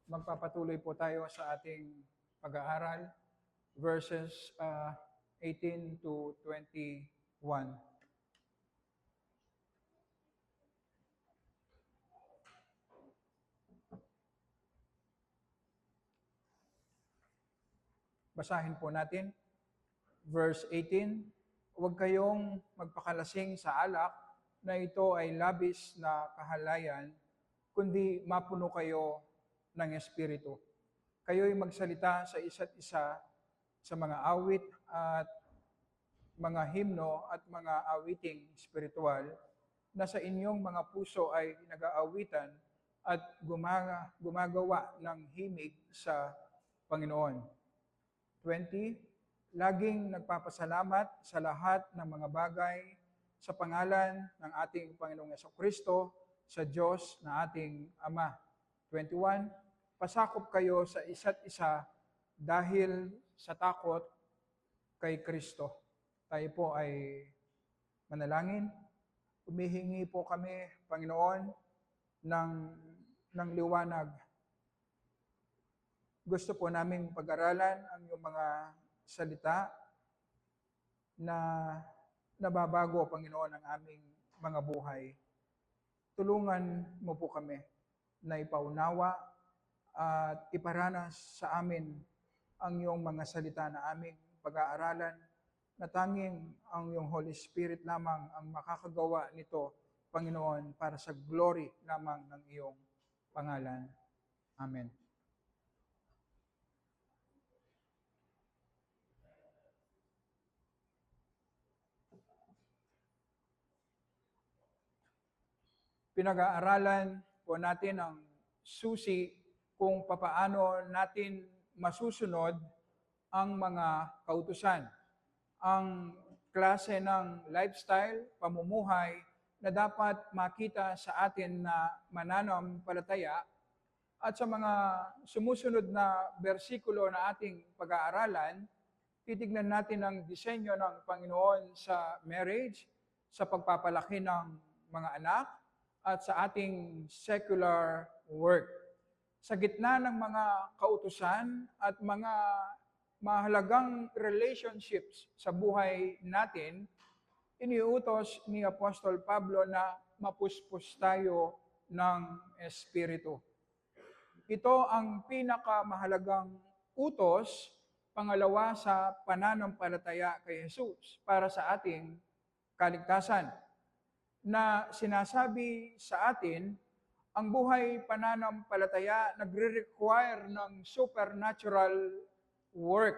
Magpapatuloy po tayo sa ating pag-aaral, verses 18 to 21. Basahin po natin, verse 18, "Huwag kayong magpakalasing sa alak na ito ay labis na kahalayan, kundi mapuno kayo ng Espiritu. Kayo'y magsalita sa isa't isa sa mga awit at mga himno at mga awiting spiritual na sa inyong mga puso ay nag-aawitan at gumagawa ng himig sa Panginoon." 20, "Laging nagpapasalamat sa lahat ng mga bagay sa pangalan ng ating Panginoong Jesucristo sa Diyos na ating Ama." 21, "Pasakop kayo sa isa't isa dahil sa takot kay Kristo." Tayo po ay manalangin. Humihingi po kami, Panginoon, ng liwanag. Gusto po naming pag-aralan ang iyong mga salita na nababago, Panginoon, ang aming mga buhay. Tulungan mo po kami na ipaunawa at iparanas sa amin ang iyong mga salita na aming pag-aaralan, na tanging ang iyong Holy Spirit lamang ang makakagawa nito, Panginoon, para sa glory lamang ng iyong pangalan. Amen. Pinag-aaralan po natin ang susi kung papaano natin masusunod ang mga kautusan. Ang klase ng lifestyle, pamumuhay na dapat makita sa atin na mananampalataya, at sa mga sumusunod na bersikulo na ating pag-aaralan, titignan natin ang disenyo ng Panginoon sa marriage, sa pagpapalaki ng mga anak, at sa ating secular work. Sa gitna ng mga kautusan at mga mahalagang relationships sa buhay natin, iniutos ni Apostol Pablo na mapuspos tayo ng Espiritu. Ito ang pinakamahalagang utos, pangalawa sa pananampalataya kay Jesus para sa ating kaligtasan, na sinasabi sa atin, ang buhay pananampalataya nagre-require ng supernatural work,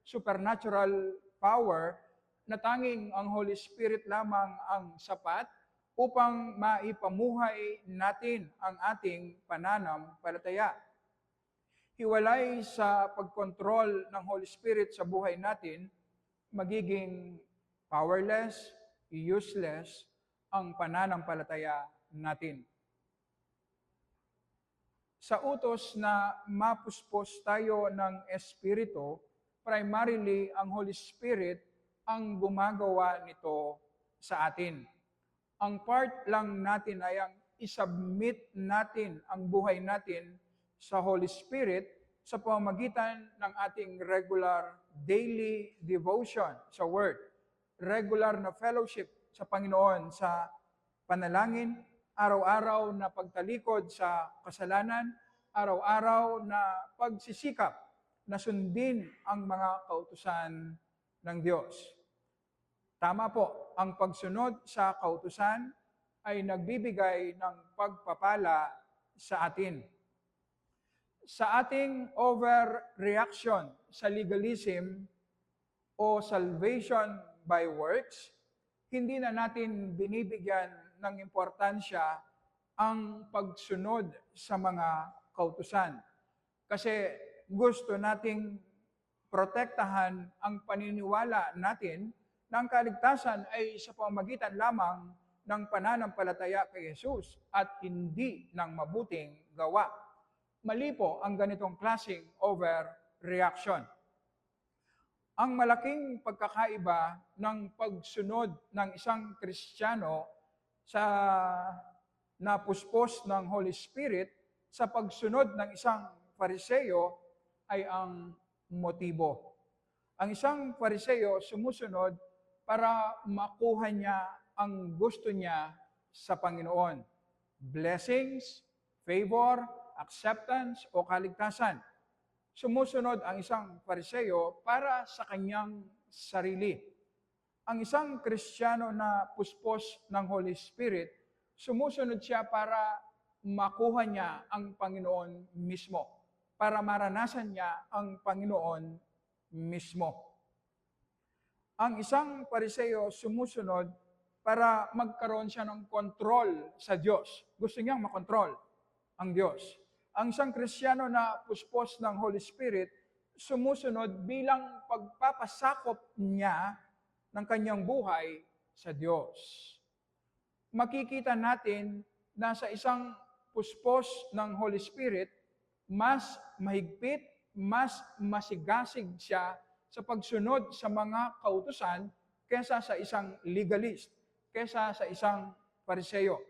supernatural power, na tanging ang Holy Spirit lamang ang sapat upang maipamuhay natin ang ating pananampalataya. Hiwalay sa pagkontrol ng Holy Spirit sa buhay natin, magiging powerless, useless ang pananampalataya natin. Sa utos na mapuspos tayo ng Espiritu, primarily ang Holy Spirit ang gumagawa nito sa atin. Ang part lang natin ay ang isubmit natin ang buhay natin sa Holy Spirit sa pamamagitan ng ating regular daily devotion sa Word, regular na fellowship sa Panginoon, sa panalangin, araw-araw na pagtalikod sa kasalanan, araw-araw na pagsisikap na sundin ang mga kautusan ng Diyos. Tama po, ang pagsunod sa kautusan ay nagbibigay ng pagpapala sa atin. Sa ating overreaction sa legalism o salvation by works, hindi na natin binibigyan ng importansya ang pagsunod sa mga kautusan. Kasi gusto nating protektahan ang paniniwala natin na ang kaligtasan ay sa pamamagitan lamang ng pananampalataya kay Jesus at hindi ng mabuting gawa. Mali po ang ganitong klaseng overreaction. Ang malaking pagkakaiba ng pagsunod ng isang Kristiyano sa napuspos ng Holy Spirit sa pagsunod ng isang Pariseo ay ang motibo. Ang isang Pariseo sumusunod para makuha niya ang gusto niya sa Panginoon. Blessings, favor, acceptance o kaligtasan. Sumusunod ang isang Pariseo para sa kanyang sarili. Ang isang Kristiyano na puspos ng Holy Spirit, sumusunod siya para makuha niya ang Panginoon mismo, para maranasan niya ang Panginoon mismo. Ang isang Pariseo sumusunod para magkaroon siya ng kontrol sa Diyos. Gusto niyang makontrol ang Diyos. Ang isang Kristiyano na puspos ng Holy Spirit, sumusunod bilang pagpapasakop niya ng kanyang buhay sa Diyos. Makikita natin na sa isang puspos ng Holy Spirit, mas mahigpit, mas masigasig siya sa pagsunod sa mga kautusan kaysa sa isang legalist, kaysa sa isang Pariseo.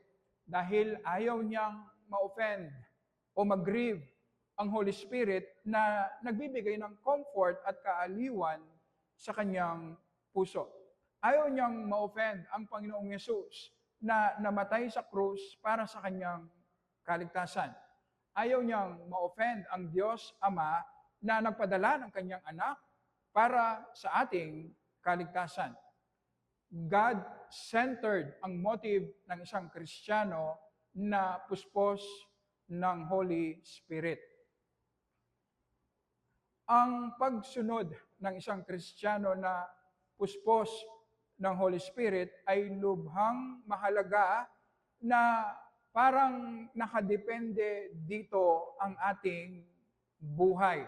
Dahil ayaw niyang ma-offend o mag-grieve ang Holy Spirit na nagbibigay ng comfort at kaaliwan sa kanyang puso. Ayaw niyang ma-offend ang Panginoong Yesus na namatay sa krus para sa kanyang kaligtasan. Ayaw niyang ma-offend ang Diyos Ama na nagpadala ng kanyang anak para sa ating kaligtasan. God-centered ang motive ng isang Kristiyano na puspos ng Holy Spirit. Ang pagsunod ng isang Kristiyano na puspos ng Holy Spirit ay lubhang mahalaga na parang nakadepende dito ang ating buhay.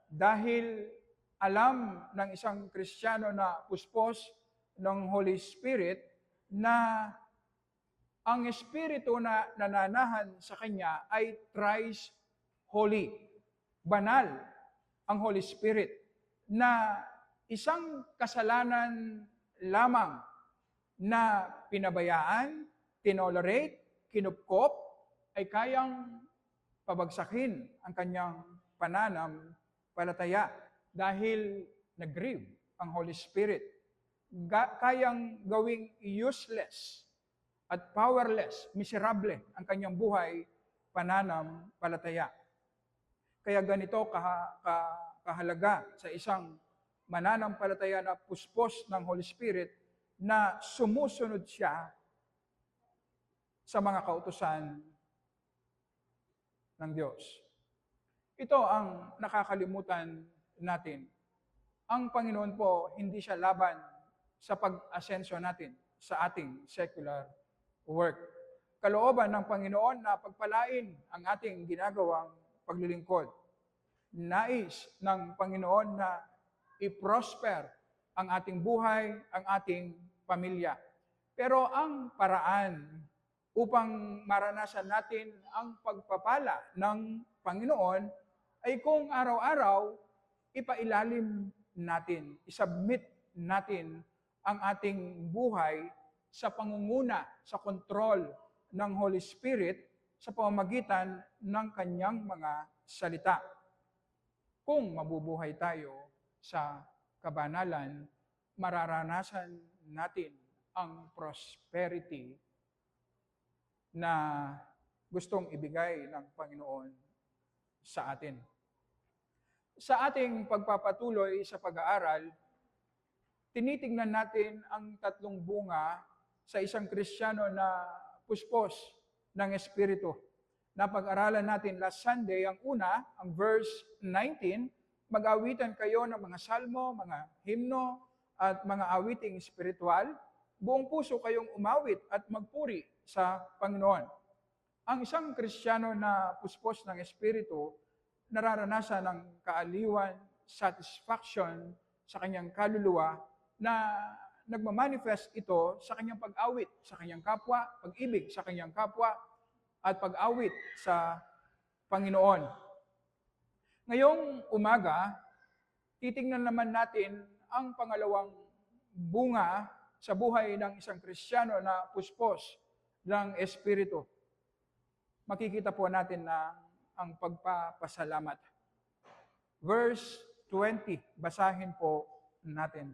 Dahil alam ng isang Kristiyano na puspos ng Holy Spirit na ang Espiritu na nananahan sa kanya ay thrice holy. Banal ang Holy Spirit na isang kasalanan lamang na pinabayaan, tinolerate, kinupkop, ay kayang pabagsakin ang kanyang pananampalataya dahil nag-grieve ang Holy Spirit. Kayang gawing useless at powerless, miserable ang kanyang buhay, pananampalataya. Kaya ganito kahalaga sa isang mananampalataya na puspos ng Holy Spirit na sumusunod siya sa mga kautusan ng Diyos. Ito ang nakakalimutan natin. Ang Panginoon po, hindi siya laban sa pag-asensyo natin sa ating secular work. Kalooban ng Panginoon na pagpalain ang ating ginagawang paglilingkod. Nais ng Panginoon na i-prosper ang ating buhay, ang ating pamilya. Pero ang paraan upang maranasan natin ang pagpapala ng Panginoon ay kung araw-araw ipailalim natin, isubmit natin ang ating buhay sa pangunguna, sa kontrol ng Holy Spirit sa pamamagitan ng kanyang mga salita. Kung mabubuhay tayo sa kabanalan, mararanasan natin ang prosperity na gustong ibigay ng Panginoon sa atin. Sa ating pagpapatuloy sa pag-aaral, tinitingnan natin ang tatlong bunga sa isang Kristiyano na puspos ng Espiritu. Napag-aralan natin last Sunday, ang una, ang verse 19, mag-awitan kayo ng mga salmo, mga himno, at mga awiting espiritual. Buong puso kayong umawit at magpuri sa Panginoon. Ang isang Kristiyano na puspos ng Espiritu, nararanasan ng kaaliwan, satisfaction sa kanyang kaluluwa na nagmamanifest ito sa kanyang pag-awit sa kanyang kapwa, pag-ibig sa kanyang kapwa, at pag-awit sa Panginoon. Ngayong umaga, titingnan naman natin ang pangalawang bunga sa buhay ng isang Kristiyano na puspos ng Espiritu. Makikita po natin na ang pagpapasalamat. Verse 20, basahin po natin.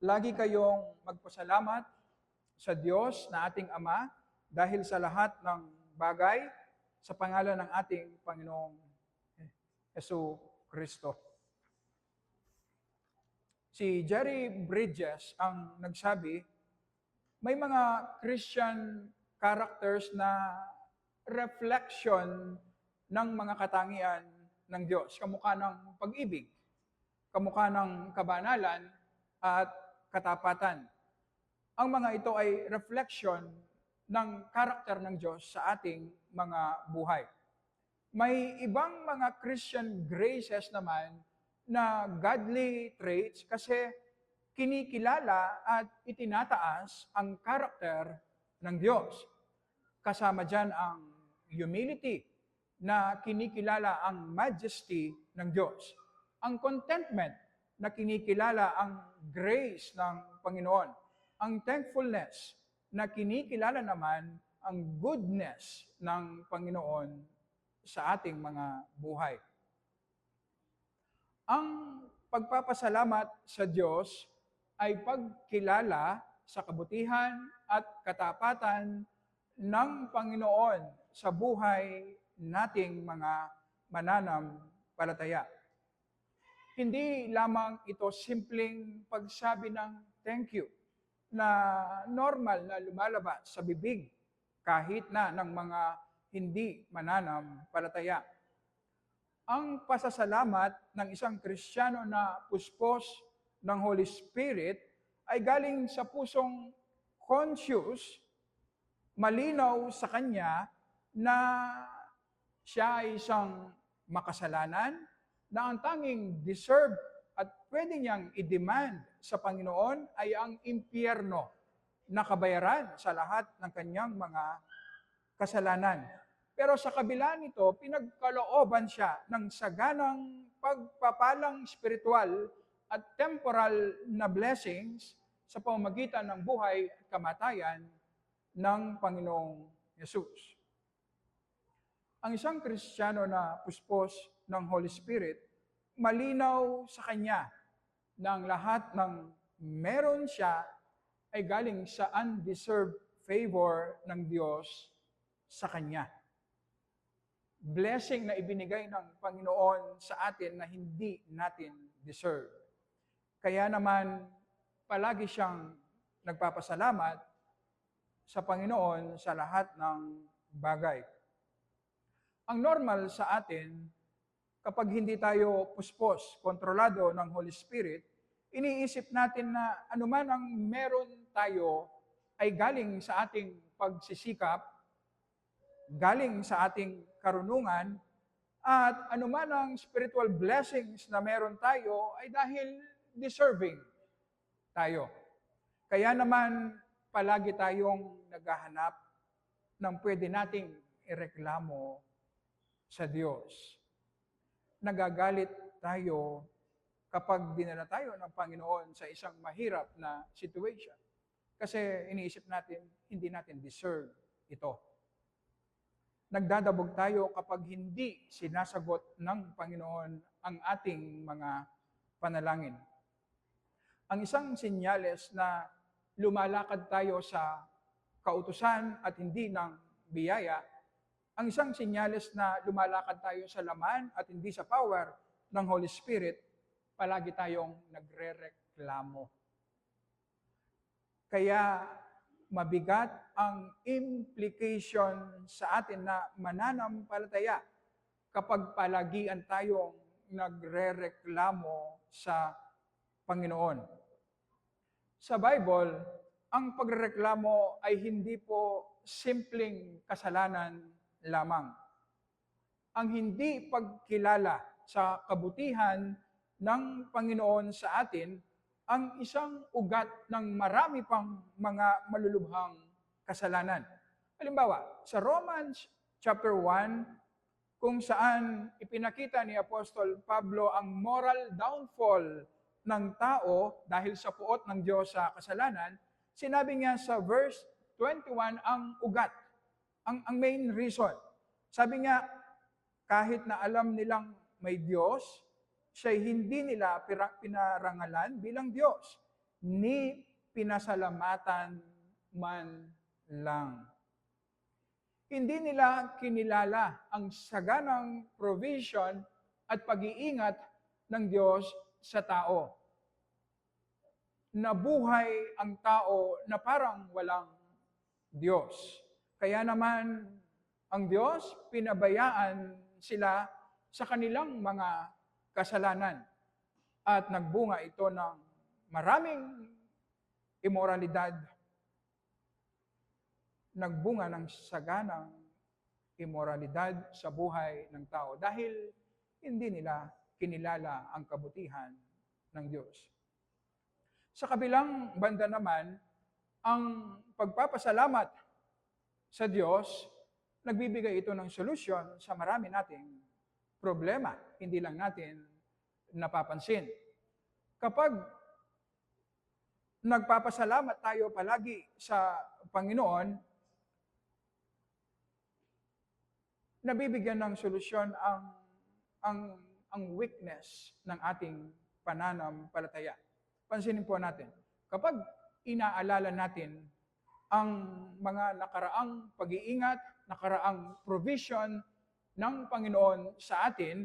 Lagi kayong magpasalamat sa Diyos na ating Ama dahil sa lahat ng bagay sa pangalan ng ating Panginoong Hesus Kristo. Si Jerry Bridges ang nagsabi, may mga Christian characters na reflection ng mga katangian ng Diyos, kamukha ng pag-ibig, kamukha ng kabanalan at katapatan. Ang mga ito ay reflection ng karakter ng Diyos sa ating mga buhay. May ibang mga Christian graces naman na godly traits kasi kinikilala at itinataas ang karakter ng Diyos. Kasama dyan ang humility na kinikilala ang majesty ng Diyos. Ang contentment na kinikilala ang grace ng Panginoon. Ang thankfulness na kinikilala naman ang goodness ng Panginoon sa ating mga buhay. Ang pagpapasalamat sa Diyos ay pagkilala sa kabutihan at katapatan ng Panginoon sa buhay nating mga mananampalataya. Hindi lamang ito simpleng pagsabi ng thank you na normal na lumalabas sa bibig kahit na ng mga hindi mananampalataya. Ang pasasalamat ng isang Kristiyano na puspos ng Holy Spirit ay galing sa pusong conscious, malinaw sa kanya na siya ay isang makasalanan, na ang tanging deserve at pwede niyang i-demand sa Panginoon ay ang impyerno na kabayaran sa lahat ng kanyang mga kasalanan. Pero sa kabila nito, pinagkalooban siya ng saganang pagpapalang spiritual at temporal na blessings sa pamamagitan ng buhay at kamatayan ng Panginoong Yesus. Ang isang Kristiyano na puspos ng Holy Spirit, malinaw sa kanya na ang lahat ng meron siya ay galing sa undeserved favor ng Diyos sa kanya. Blessing na ibinigay ng Panginoon sa atin na hindi natin deserve. Kaya naman, palagi siyang nagpapasalamat sa Panginoon sa lahat ng bagay. Ang normal sa atin, kapag hindi tayo puspos, kontrolado ng Holy Spirit, iniisip natin na anuman ang meron tayo ay galing sa ating pagsisikap, galing sa ating karunungan, at anuman ang spiritual blessings na meron tayo ay dahil deserving tayo. Kaya naman, palagi tayong naghahanap ng pwede nating ireklamo sa Diyos. Nagagalit tayo kapag dinala tayo ng Panginoon sa isang mahirap na situation. Kasi iniisip natin, hindi natin deserve ito. Nagdadabog tayo kapag hindi sinasagot ng Panginoon ang ating mga panalangin. Ang isang senyales na lumalakad tayo sa kautusan at hindi ng biyaya, ang isang senyales na lumalakad tayo sa laman at hindi sa power ng Holy Spirit, palagi tayong nagre-reklamo. Kaya mabigat ang implication sa atin na mananampalataya kapag palagian tayong nagre-reklamo sa Panginoon. Sa Bible, ang pagrereklamo ay hindi po simpleng kasalanan lamang. Ang hindi pagkilala sa kabutihan ng Panginoon sa atin ang isang ugat ng marami pang mga malulubhang kasalanan. Halimbawa, sa Romans chapter 1, kung saan ipinakita ni Apostol Pablo ang moral downfall ng tao dahil sa puot ng Diyos sa kasalanan, sinabi niya sa verse 21 ang ugat, ang main reason. Sabi nga, kahit na alam nilang may Diyos, siya'y hindi nila pinarangalan bilang Diyos, ni pinasalamatan man lang. Hindi nila kinilala ang saganang provision at pag-iingat ng Diyos sa tao. Nabuhay ang tao na parang walang Diyos. Kaya naman ang Diyos, pinabayaan sila sa kanilang mga kasalanan. At nagbunga ito ng maraming immoralidad. Nagbunga ng saganang immoralidad sa buhay ng tao dahil hindi nila kinilala ang kabutihan ng Diyos. Sa kabilang banda naman, ang pagpapasalamat sa Diyos, nagbibigay ito ng solusyon sa marami nating problema. Hindi lang natin napapansin. Kapag nagpapasalamat tayo palagi sa Panginoon, nabibigyan ng solusyon ang weakness ng ating pananampalataya. Pansinin po natin, kapag inaalala natin ang mga nakaraang pag-iingat, nakaraang provision ng Panginoon sa atin,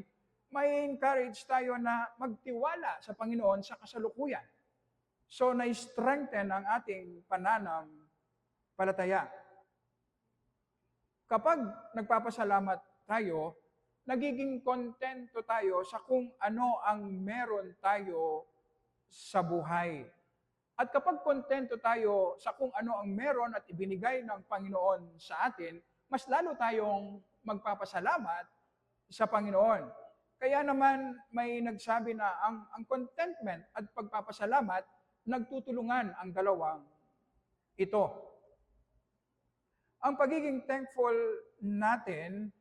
may encourage tayo na magtiwala sa Panginoon sa kasalukuyan. So, na-strengthen ang ating pananampalataya. Kapag nagpapasalamat tayo, nagiging kontento tayo sa kung ano ang meron tayo sa buhay. At kapag kontento tayo sa kung ano ang meron at ibinigay ng Panginoon sa atin, mas lalo tayong magpapasalamat sa Panginoon. Kaya naman may nagsabi na ang contentment at pagpapasalamat, nagtutulungan ang dalawang ito. Ang pagiging thankful natin,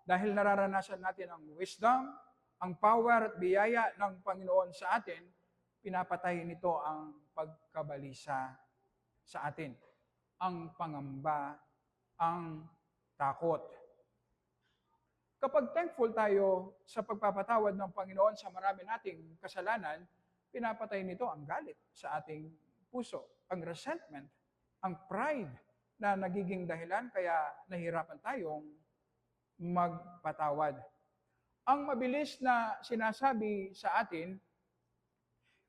dahil nararanasan natin ang wisdom, ang power at biyaya ng Panginoon sa atin, pinapatay nito ang pagkabalisa sa atin, ang pangamba, ang takot. Kapag thankful tayo sa pagpapatawad ng Panginoon sa marami nating kasalanan, pinapatay nito ang galit sa ating puso, ang resentment, ang pride, na nagiging dahilan kaya nahirapan tayong magpatawad. Ang mabilis na sinasabi sa atin,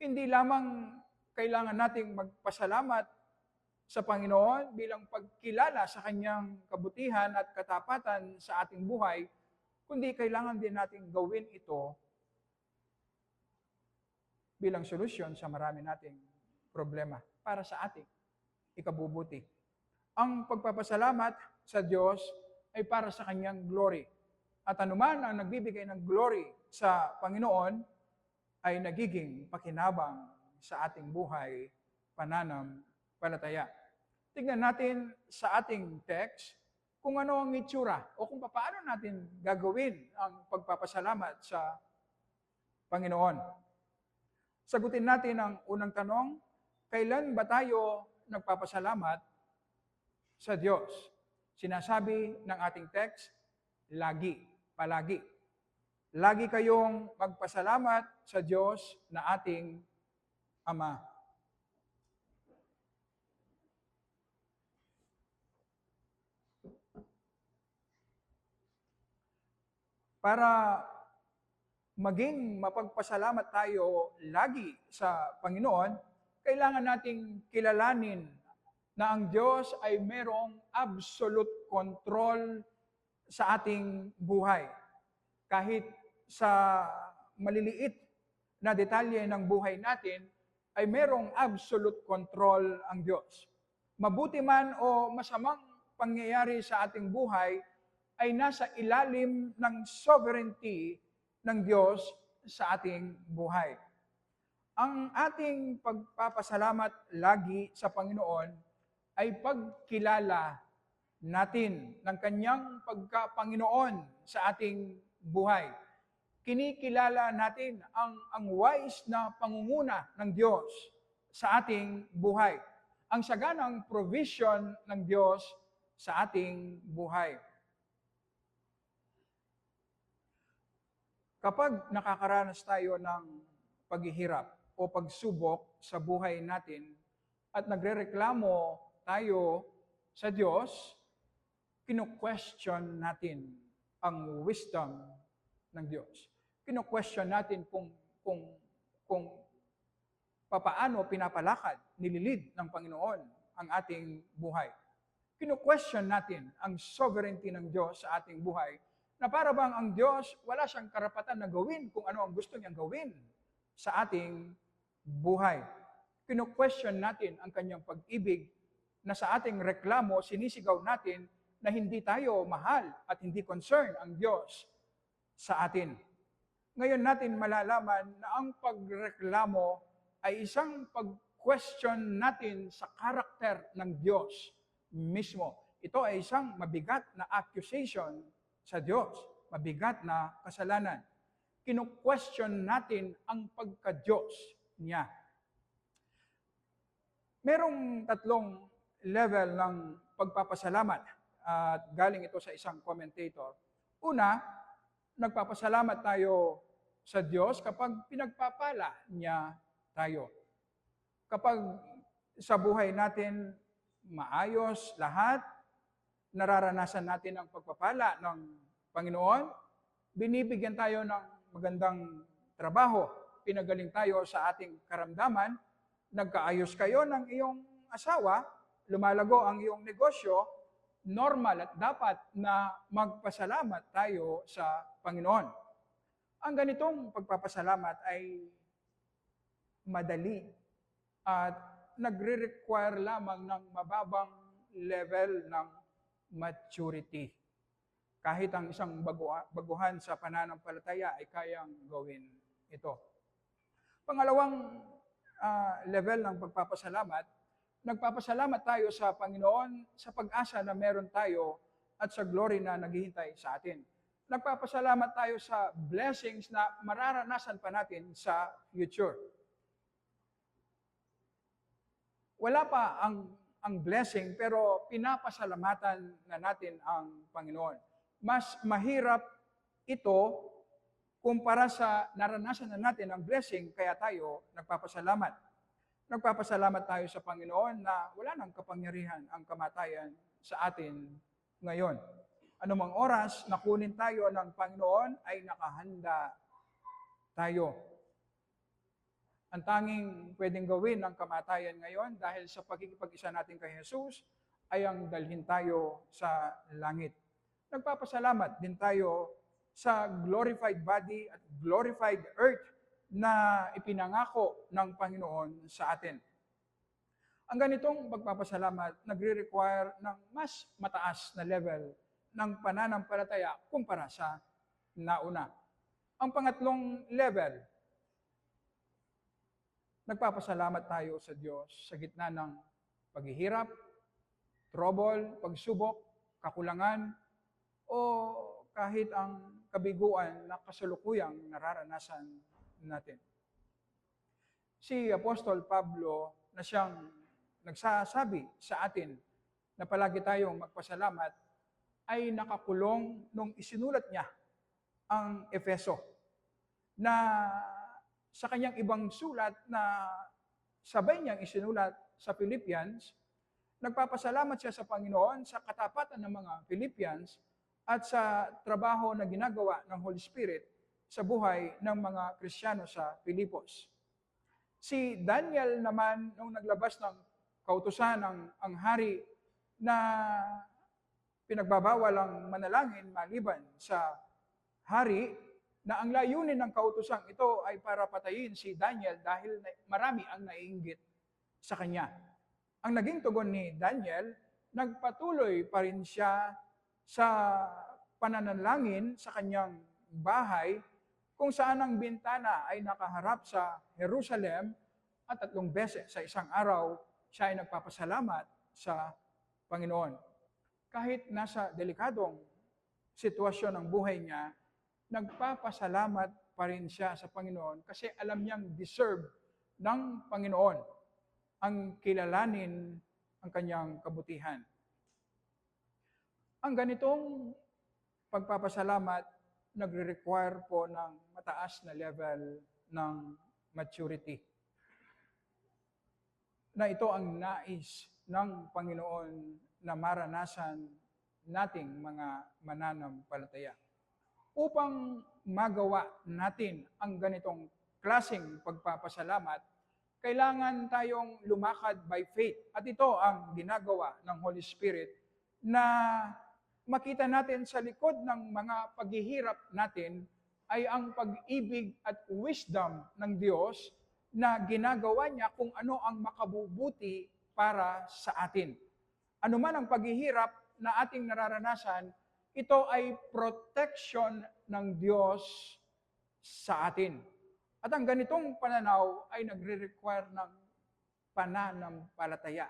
hindi lamang kailangan nating magpasalamat sa Panginoon bilang pagkilala sa Kanyang kabutihan at katapatan sa ating buhay, kundi kailangan din nating gawin ito bilang solusyon sa marami nating problema para sa ating ikabubuti. Ang pagpapasalamat sa Diyos ay para sa Kanyang glory. At anuman ang nagbibigay ng glory sa Panginoon ay nagiging pakinabang sa ating buhay, pananampalataya. Tignan natin sa ating text kung ano ang itsura o kung paano natin gagawin ang pagpapasalamat sa Panginoon. Sagutin natin ang unang tanong, kailan ba tayo nagpapasalamat sa Diyos? Sinasabi ng ating text, lagi, palagi. Lagi kayong magpasalamat sa Diyos na ating Ama. Para maging mapagpasalamat tayo lagi sa Panginoon, kailangan nating kilalanin na ang Diyos ay merong absolute control sa ating buhay. Kahit sa maliliit na detalye ng buhay natin, ay merong absolute control ang Diyos. Mabuti man o masamang pangyayari sa ating buhay, ay nasa ilalim ng sovereignty ng Diyos sa ating buhay. Ang ating pagpapasalamat lagi sa Panginoon ay pagkilala natin ng Kanyang pagka-Panginoon sa ating buhay. Kinikilala natin ang wise na pangunguna ng Diyos sa ating buhay. ang saganang provision ng Diyos sa ating buhay. Kapag nakakaranas tayo ng paghihirap o pagsubok sa buhay natin at nagrereklamo tayo sa Diyos, kino-question natin ang wisdom ng Diyos. Kino-question natin kung papaano pinapalakad, nililid ng Panginoon ang ating buhay. Kino-question natin ang sovereignty ng Diyos sa ating buhay, na para bang ang Diyos wala siyang karapatan na gawin kung ano ang gusto niyang gawin sa ating buhay. Kino-question natin ang kanyang pag-ibig, na sa ating reklamo, sinisigaw natin na hindi tayo mahal at hindi concern ang Diyos sa atin. Ngayon natin malalaman na ang pagreklamo ay isang pag-question natin sa karakter ng Diyos mismo. Ito ay isang mabigat na accusation sa Diyos, mabigat na kasalanan. Kino-question natin ang pagka-Diyos niya. Merong tatlong level ng pagpapasalamat at galing ito sa isang commentator. Una, nagpapasalamat tayo sa Diyos kapag pinagpapala niya tayo. Kapag sa buhay natin maayos lahat, nararanasan natin ang pagpapala ng Panginoon, binibigyan tayo ng magandang trabaho, pinagaling tayo sa ating karamdaman, nagkaayos kayo ng iyong asawa, lumalago ang iyong negosyo, normal at dapat na magpasalamat tayo sa Panginoon. Ang ganitong pagpapasalamat ay madali at nagre-require lamang ng mababang level ng maturity. Kahit ang isang baguhan sa pananampalataya ay kayang gawin ito. Pangalawang level ng pagpapasalamat, nagpapasalamat tayo sa Panginoon sa pag-asa na meron tayo at sa glory na naghihintay sa atin. Nagpapasalamat tayo sa blessings na mararanasan pa natin sa future. Wala pa ang blessing, pero pinapasalamatan na natin ang Panginoon. Mas mahirap ito kumpara sa naranasan na natin ang blessing, kaya tayo nagpapasalamat. Nagpapasalamat tayo sa Panginoon na wala nang kapangyarihan ang kamatayan sa atin ngayon. Anumang oras na kunin tayo ng Panginoon ay nakahanda tayo. Ang tanging pwedeng gawin ng kamatayan ngayon dahil sa pagkikipag-isa natin kay Jesus ay ang dalhin tayo sa langit. Nagpapasalamat din tayo sa glorified body at glorified earth na ipinangako ng Panginoon sa atin. Ang ganitong pagpapasalamat nagre-require ng mas mataas na level ng pananampalataya kumpara sa nauna. Ang pangatlong level, nagpapasalamat tayo sa Diyos sa gitna ng paghihirap, trouble, pagsubok, kakulangan, o kahit ang kabiguan na kasalukuyang nararanasan natin. Si Apostol Pablo na siyang nagsasabi sa atin na palagi tayong magpasalamat ay nakakulong nung isinulat niya ang Efeso, na sa kanyang ibang sulat na sabay niyang isinulat sa Philippians, nagpapasalamat siya sa Panginoon sa katapatan ng mga Philippians at sa trabaho na ginagawa ng Holy Spirit sa buhay ng mga Kristiyano sa Filipos. Si Daniel naman, nung naglabas ng kautusan ang hari na pinagbabawal ang manalangin maliban sa hari, na ang layunin ng kautusang ito ay para patayin si Daniel dahil marami ang naiinggit sa kanya. Ang naging tugon ni Daniel, nagpatuloy pa rin siya sa pananalangin sa kanyang bahay, kung saan ang bintana ay nakaharap sa Jerusalem, at 3 beses sa isang araw siya ay nagpapasalamat sa Panginoon. Kahit nasa delikadong sitwasyon ng buhay niya, nagpapasalamat pa rin siya sa Panginoon kasi alam niyang deserve ng Panginoon ang kilalanin ang kanyang kabutihan. Ang ganitong pagpapasalamat nagre-require po ng mataas na level ng maturity. Na ito ang nais ng Panginoon na maranasan nating mga mananampalataya. Upang magawa natin ang ganitong klaseng pagpapasalamat, kailangan tayong lumakad by faith. At ito ang ginagawa ng Holy Spirit na makita natin sa likod ng mga paghihirap natin ay ang pag-ibig at wisdom ng Diyos na ginagawa niya kung ano ang makabubuti para sa atin. Ano man ang paghihirap na ating nararanasan, ito ay protection ng Diyos sa atin. At ang ganitong pananaw ay nagre-require ng pananampalataya.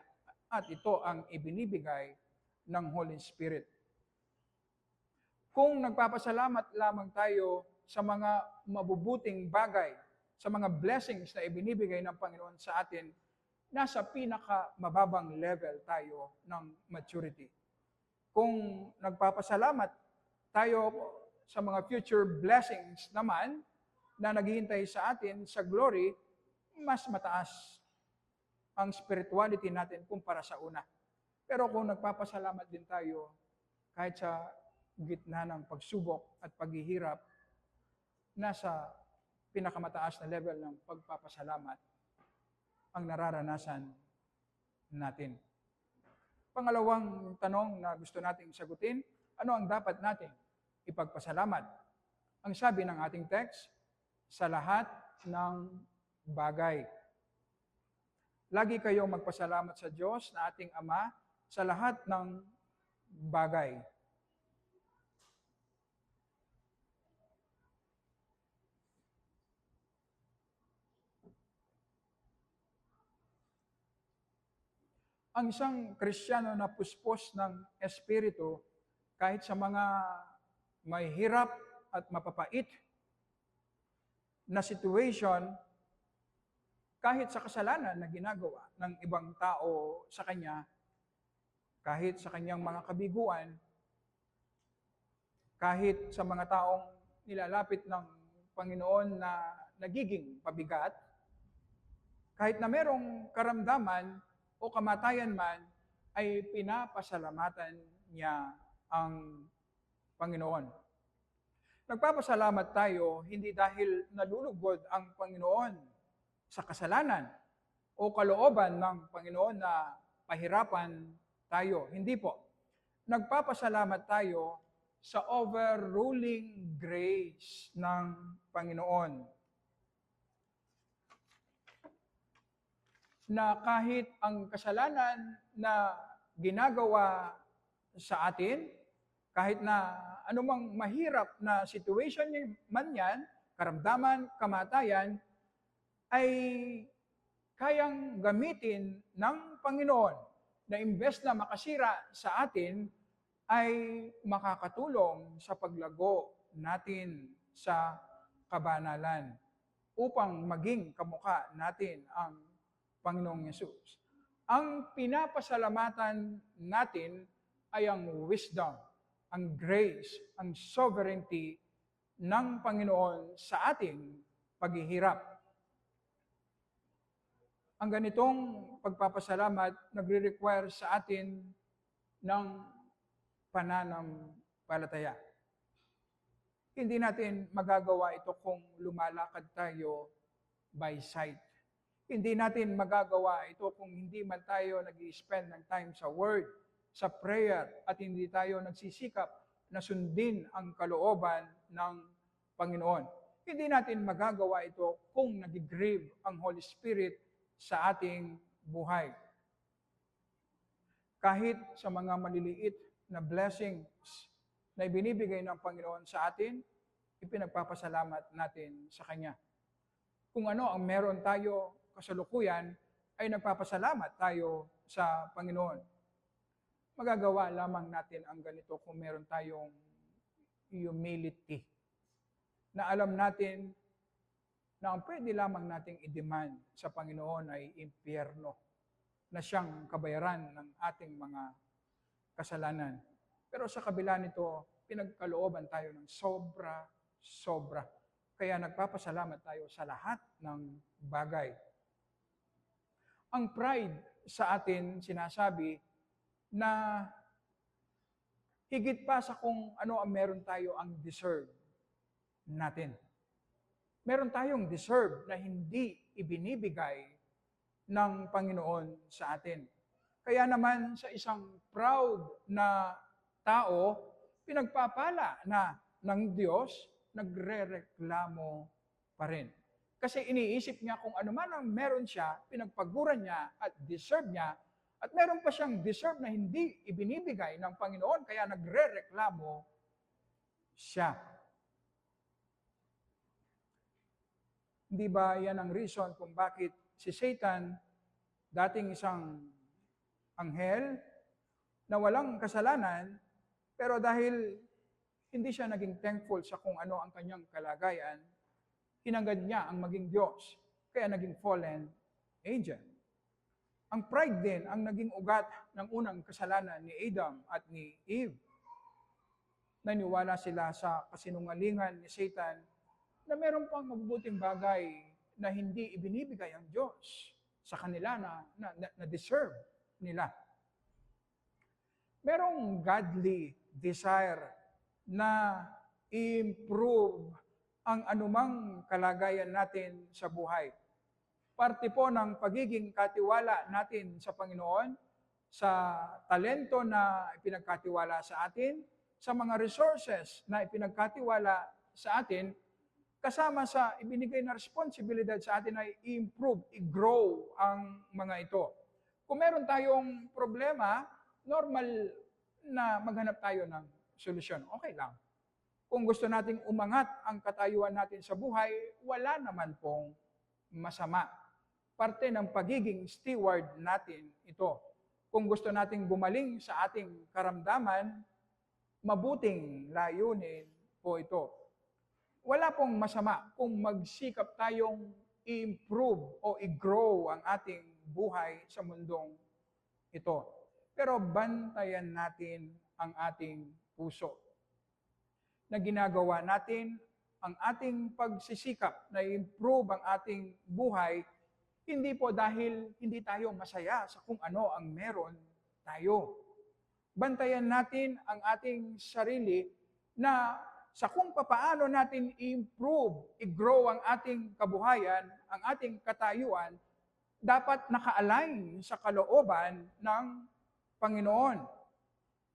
At ito ang ibinibigay ng Holy Spirit. Kung nagpapasalamat lamang tayo sa mga mabubuting bagay, sa mga blessings na ibinibigay ng Panginoon sa atin, nasa pinakamababang level tayo ng maturity. Kung nagpapasalamat tayo sa mga future blessings naman na naghihintay sa atin sa glory, mas mataas ang spirituality natin kumpara sa una. Pero kung nagpapasalamat din tayo kahit sa gitna ng pagsubok at paghihirap, nasa pinakamataas na level ng pagpapasalamat ang nararanasan natin. Pangalawang tanong na gusto nating sagutin, ano ang dapat nating ipagpasalamat? Ang sabi ng ating text, sa lahat ng bagay. Lagi kayong magpasalamat sa Diyos na ating Ama sa lahat ng bagay. Ang isang Kristiyano na puspos ng Espiritu, kahit sa mga may hirap at mapapait na situation, kahit sa kasalanan na ginagawa ng ibang tao sa kanya, kahit sa kanyang mga kabiguan, kahit sa mga taong nilalapit ng Panginoon na nagiging pabigat, kahit na merong karamdaman o kamatayan man, ay pinapasalamatan niya ang Panginoon. Nagpapasalamat tayo hindi dahil nalulugod ang Panginoon sa kasalanan o kalooban ng Panginoon na pahirapan tayo. Hindi po. Nagpapasalamat tayo sa overruling grace ng Panginoon. Na kahit ang kasalanan na ginagawa sa atin, kahit na anumang mahirap na situation man yan, karamdaman, kamatayan, ay kayang gamitin ng Panginoon na imbes na makasira sa atin, ay makakatulong sa paglago natin sa kabanalan upang maging kamukha natin ang Panginoong Yesus. Ang pinapasalamatan natin ay ang wisdom, ang grace, ang sovereignty ng Panginoon sa ating paghihirap. Ang ganitong pagpapasalamat nagre-require sa atin ng pananampalataya. Hindi natin magagawa ito kung lumalakad tayo by sight. Hindi natin magagawa ito kung hindi man tayo nag-i-spend ng time sa Word, sa prayer, at hindi tayo nagsisikap na sundin ang kalooban ng Panginoon. Hindi natin magagawa ito kung nag-grieve ang Holy Spirit sa ating buhay. Kahit sa mga maliliit na blessings na ibinibigay ng Panginoon sa atin, ipinagpapasalamat natin sa Kanya. Kung ano ang meron tayo kasalukuyan, ay nagpapasalamat tayo sa Panginoon. Magagawa lamang natin ang ganito kung meron tayong humility. Na alam natin na ang pwede lamang nating i-demand sa Panginoon ay impyerno na siyang kabayaran ng ating mga kasalanan. Pero sa kabila nito, pinagkalooban tayo ng sobra. Kaya nagpapasalamat tayo sa lahat ng bagay. Ang pride sa atin sinasabi na higit pa sa kung ano ang meron tayo ang deserve natin. Meron tayong deserve na hindi ibinibigay ng Panginoon sa atin. Kaya naman sa isang proud na tao, pinagpapala na ng Diyos, nagrereklamo pa rin. Kasi iniisip niya kung ano man ang meron siya, pinagpaguran niya at deserve niya, at meron pa siyang deserve na hindi ibinibigay ng Panginoon, kaya nagrereklamo siya. Hindi ba yan ang reason kung bakit si Satan, dating isang anghel na walang kasalanan, pero dahil hindi siya naging thankful sa kung ano ang kanyang kalagayan, hinangad niya ang maging Diyos, kaya naging fallen angel. Ang pride din ang naging ugat ng unang kasalanan ni Adam at ni Eve. Naniwala sila sa kasinungalingan ni Satan na meron pang mabubuting bagay na hindi ibinibigay ang Diyos sa kanila na deserve nila. Merong godly desire na improve ang anumang kalagayan natin sa buhay. Parte po ng pagiging katiwala natin sa Panginoon, sa talento na ipinagkatiwala sa atin, sa mga resources na ipinagkatiwala sa atin, kasama sa ibinigay na responsibilidad sa atin ay i-improve, i-grow ang mga ito. Kung meron tayong problema, normal na maghanap tayo ng solusyon. Okay lang. Kung gusto nating umangat ang katayuan natin sa buhay, wala naman pong masama. Parte ng pagiging steward natin ito. Kung gusto nating gumaling sa ating karamdaman, mabuting layunin po ito. Wala pong masama kung magsikap tayong i-improve o i-grow ang ating buhay sa mundong ito. Pero bantayan natin ang ating puso. Na ginagawa natin ang ating pagsisikap na i-improve ang ating buhay, hindi po dahil hindi tayo masaya sa kung ano ang meron tayo. Bantayan natin ang ating sarili na sa kung papaano natin i-improve, i-grow ang ating kabuhayan, ang ating katayuan, dapat naka-align sa kalooban ng Panginoon.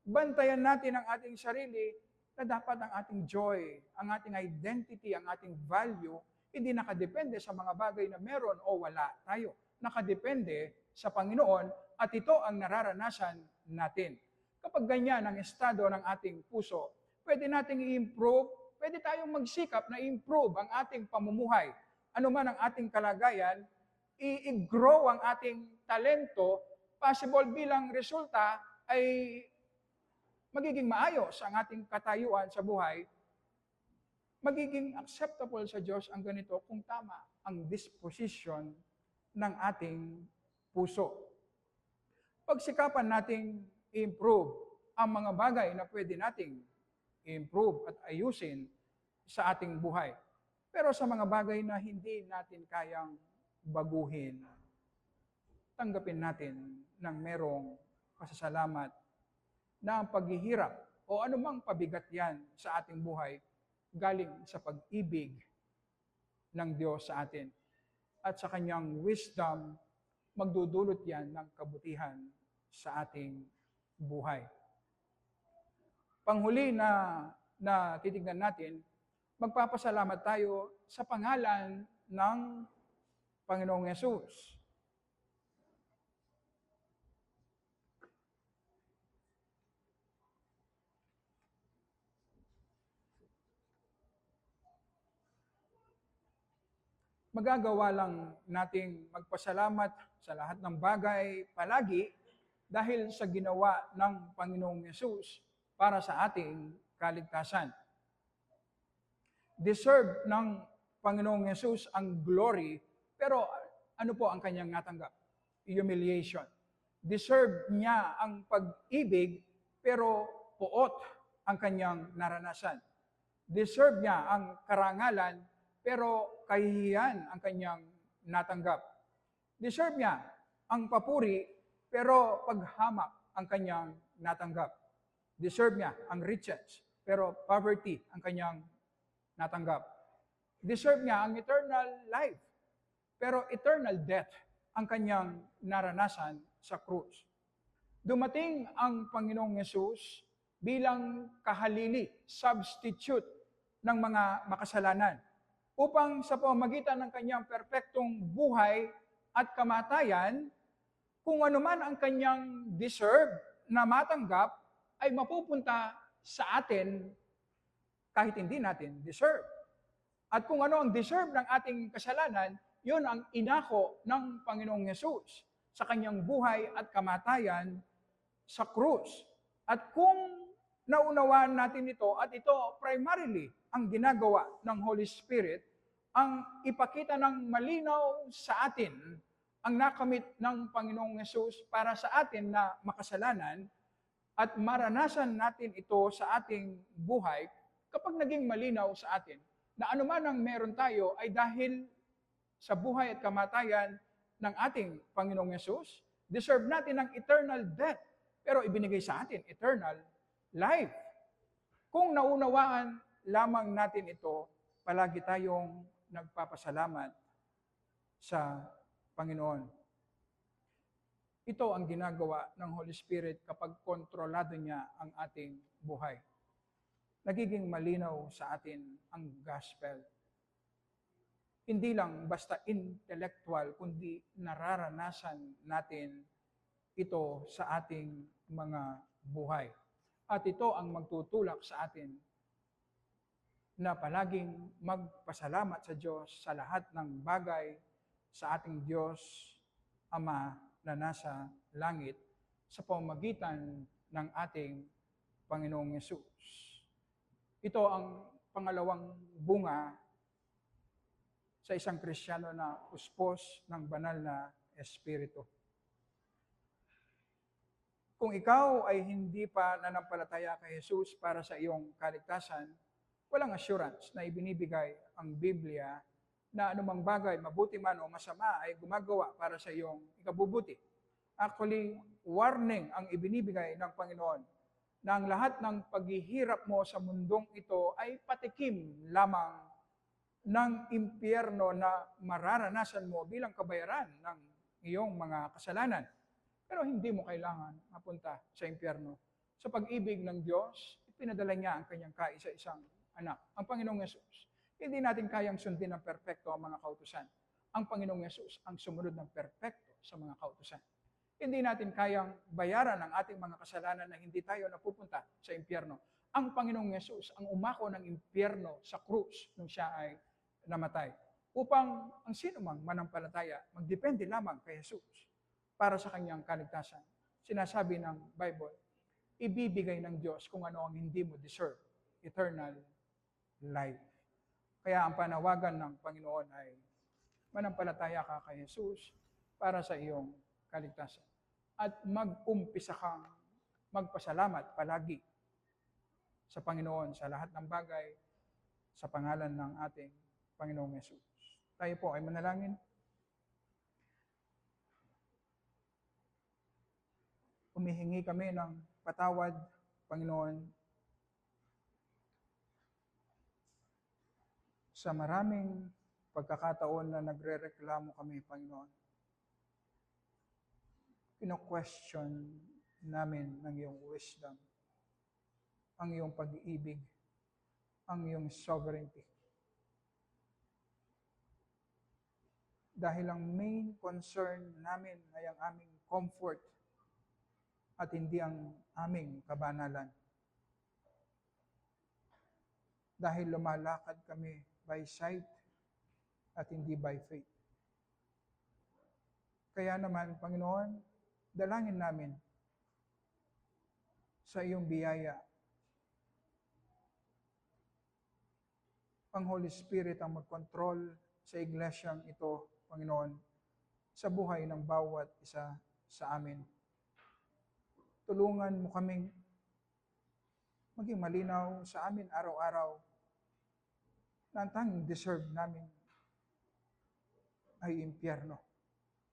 Bantayan natin ang ating sarili na dapat ang ating joy, ang ating identity, ang ating value, hindi nakadepende sa mga bagay na meron o wala tayo. Nakadepende sa Panginoon at ito ang nararanasan natin. Kapag ganyan ang estado ng ating puso, pwede nating i-improve, pwede tayong magsikap na i-improve ang ating pamumuhay. Ano man ang ating kalagayan, i-grow ang ating talento, possible bilang resulta ay magiging maayos ang ating katayuan sa buhay, magiging acceptable sa Diyos ang ganito kung tama ang disposition ng ating puso. Pagsikapan nating i-improve ang mga bagay na pwede nating i-improve at ayusin sa ating buhay. Pero sa mga bagay na hindi natin kayang baguhin, tanggapin natin ng merong pasasalamat na ang paghihirap o anumang pabigat yan sa ating buhay galing sa pag-ibig ng Diyos sa atin. At sa kanyang wisdom, magdudulot yan ng kabutihan sa ating buhay. Panghuli na titignan natin, magpapasalamat tayo sa pangalan ng Panginoong Yesus. Magagawa lang nating magpasalamat sa lahat ng bagay palagi dahil sa ginawa ng Panginoong Yesus para sa ating kaligtasan. Deserve ng Panginoong Yesus ang glory, pero ano po ang kanyang natanggap? Humiliation. Deserve niya ang pag-ibig, pero puot ang kanyang naranasan. Deserve niya ang karangalan, pero kahihiyan ang kanyang natanggap. Deserve niya ang papuri, pero paghamak ang kanyang natanggap. Deserve niya ang riches, pero poverty ang kanyang natanggap. Deserve niya ang eternal life, pero eternal death ang kanyang naranasan sa krus. Dumating ang Panginoong Yesus bilang kahalili, substitute ng mga makasalanan, upang sa pamamagitan ng kanyang perpektong buhay at kamatayan, kung ano man ang kanyang deserve na matanggap, ay mapupunta sa atin kahit hindi natin deserve. At kung ano ang deserve ng ating kasalanan, yun ang inako ng Panginoong Yesus sa kanyang buhay at kamatayan sa krus. At kung naunawaan natin ito, at ito primarily ang ginagawa ng Holy Spirit, ang ipakita ng malinaw sa atin ang nakamit ng Panginoong Yesus para sa atin na makasalanan, at maranasan natin ito sa ating buhay kapag naging malinaw sa atin na anuman ang meron tayo ay dahil sa buhay at kamatayan ng ating Panginoong Yesus. Deserve natin ng eternal death, pero ibinigay sa atin eternal life. Kung naunawaan lamang natin ito, palagi tayong nagpapasalamat sa Panginoon. Ito ang ginagawa ng Holy Spirit kapag kontrolado niya ang ating buhay. Nagiging malinaw sa atin ang gospel. Hindi lang basta intellectual, kundi nararanasan natin ito sa ating mga buhay. At ito ang magtutulak sa atin na palaging magpasalamat sa Diyos sa lahat ng bagay, sa ating Diyos Ama na nasa langit, sa pamamagitan ng ating Panginoong Yesus. Ito ang pangalawang bunga sa isang Kristiyano na puspos ng banal na Espiritu. Kung ikaw ay hindi pa nanampalataya kay Jesus para sa iyong kaligtasan, walang assurance na ibinibigay ang Biblia na anumang bagay, mabuti man o masama, ay gumagawa para sa iyong ikabubuti. Actually, warning ang ibinibigay ng Panginoon na ang lahat ng paghihirap mo sa mundong ito ay patikim lamang ng impyerno na mararanasan mo bilang kabayaran ng iyong mga kasalanan. Pero hindi mo kailangan mapunta sa impyerno. Sa pag-ibig ng Diyos, ipinadala niya ang kanyang kaisa-isang anak, ang Panginoong Yesus. Hindi natin kayang sundin ng perpekto ang mga kautusan. Ang Panginoong Yesus ang sumunod ng perpekto sa mga kautusan. Hindi natin kayang bayaran ang ating mga kasalanan na hindi tayo napupunta sa impyerno. Ang Panginoong Yesus ang umako ng impyerno sa krus nung siya ay namatay. Upang ang sino mang manampalataya, magdepende lamang kay Jesus para sa kanyang kaligtasan. Sinasabi ng Bible, ibibigay ng Diyos kung ano ang hindi mo deserve, eternal life. Kaya ang panawagan ng Panginoon ay manampalataya ka kay Jesus para sa iyong kaligtasan. At mag-umpisa kang magpasalamat palagi sa Panginoon sa lahat ng bagay sa pangalan ng ating Panginoong Jesus. Tayo po ay manalangin. Humihingi kami ng patawad, Panginoon, sa maraming pagkakataon na nagre-reklamo kami, Panginoon. Pino-question namin ng iyong wisdom, ang iyong pag-ibig, ang iyong sovereignty. Dahil ang main concern namin ay ang aming comfort at hindi ang aming kabanalan. Dahil lumalakad kami by sight at hindi by faith. Kaya naman, Panginoon, dalangin namin sa iyong biyaya. Ang Holy Spirit ang magkontrol sa iglesyang ito, Panginoon, sa buhay ng bawat isa sa amin. tulungan mo kaming maging malinaw sa amin araw-araw na ang tanging deserve namin ay impyerno.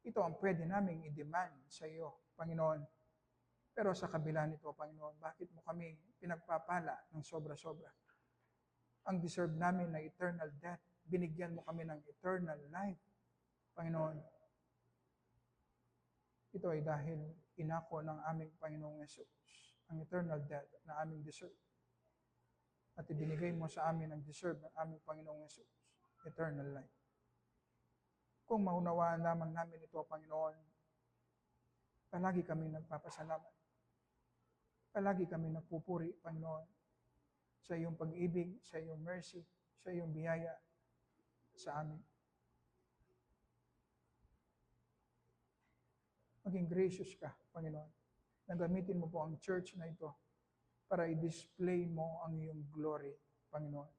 Ito ang pwede naming i-demand sa iyo, Panginoon. Pero sa kabila nito, Panginoon, bakit mo kami pinagpapala ng sobra-sobra? Ang deserve namin na eternal death, binigyan mo kami ng eternal life, Panginoon. Ito ay dahil inako ng aming Panginoong Yesus ang eternal death na aming deserve. At ibinigay mo sa amin ang deserve ng aming Panginoong Yesus, eternal life. Kung maunawaan lamang namin ito, Panginoon, palagi kami nagpapasalamat. Palagi kami nagpupuri, Panginoon, sa iyong pag-ibig, sa iyong mercy, sa iyong biyaya sa amin. Maging gracious ka, Panginoon. Nagamitin mo po ang church na ito para i-display mo ang iyong glory, Panginoon.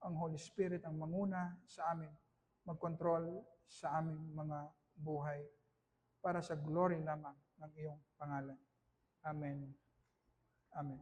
Ang Holy Spirit ang manguna sa amin, mag-control sa aming mga buhay para sa glory lamang ng iyong pangalan. Amen. Amen.